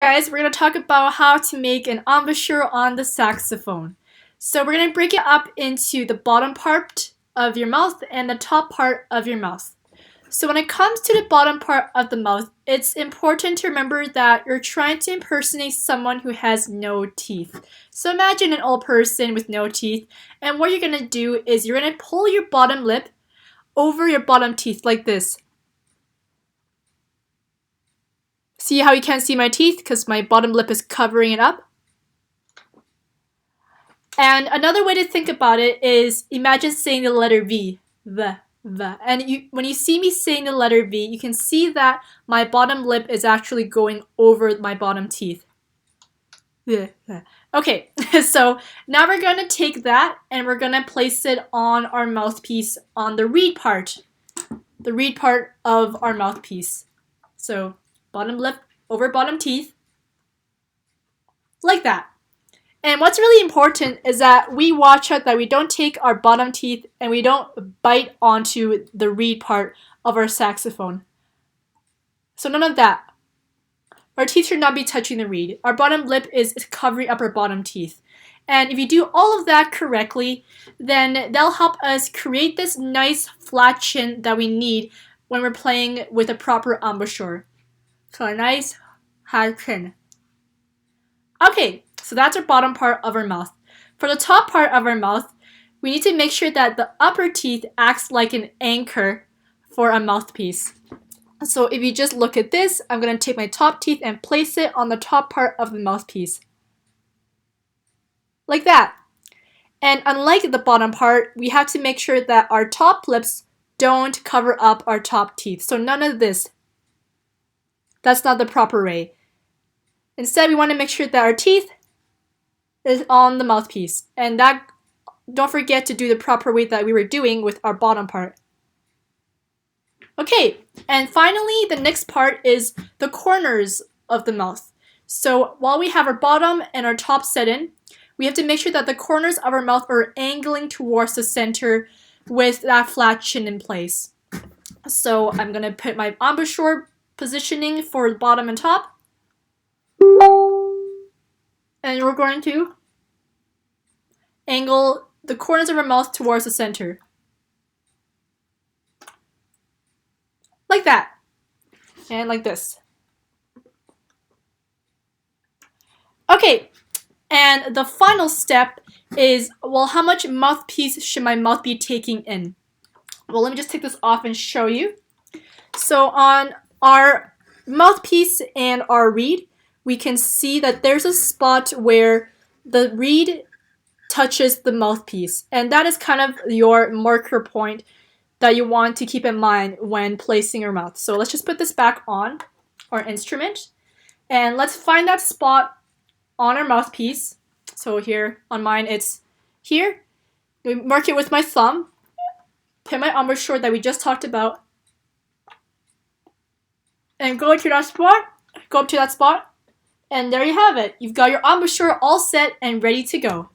Guys, we're going to talk about how to make an embouchure on the saxophone. So we're going to break it up into the bottom part of your mouth and the top part of your mouth. So when it comes to the bottom part of the mouth, it's important to remember that you're trying to impersonate someone who has no teeth. So imagine an old person with no teeth, and what you're going to do is you're going to pull your bottom lip over your bottom teeth like this. See how you can't see my teeth because my bottom lip is covering it up? And another way to think about it is imagine saying the letter V. The. And when you see me saying the letter V, you can see that my bottom lip is actually going over my bottom teeth. Okay, so now we're going to take that and we're going to place it on our mouthpiece on the reed part. The reed part of our mouthpiece. So bottom lip over bottom teeth. Like that. And what's really important is that we watch out that we don't take our bottom teeth and we don't bite onto the reed part of our saxophone. So none of that. Our teeth should not be touching the reed. Our bottom lip is covering up our bottom teeth. And if you do all of that correctly, then that'll help us create this nice flat chin that we need when we're playing with a proper embouchure. So a nice high chin. Okay, so that's our bottom part of our mouth. For the top part of our mouth, we need to make sure that the upper teeth acts like an anchor for a mouthpiece. So if you just look at this, I'm going to take my top teeth and place it on the top part of the mouthpiece. Like that. And unlike the bottom part, we have to make sure that our top lips don't cover up our top teeth. So none of this. That's not the proper way. Instead, we want to make sure that our teeth is on the mouthpiece. And that, don't forget to do the proper way that we were doing with our bottom part. Okay, and finally, the next part is the corners of the mouth. So while we have our bottom and our top set in, we have to make sure that the corners of our mouth are angling towards the center with that flat chin in place. So I'm going to put my embouchure positioning for the bottom and top. And we're going to angle the corners of our mouth towards the center. Like that. And like this. Okay, and the final step is, well, how much mouthpiece should my mouth be taking in? Well, let me just take this off and show you. So on our mouthpiece and our reed, we can see that there's a spot where the reed touches the mouthpiece. And that is kind of your marker point that you want to keep in mind when placing your mouth. So let's just put this back on our instrument. And let's find that spot on our mouthpiece. So here on mine, it's here. We mark it with my thumb. Put my embouchure that we just talked about. And go to that spot. Go up to that spot. And there you have it. You've got your embouchure all set and ready to go.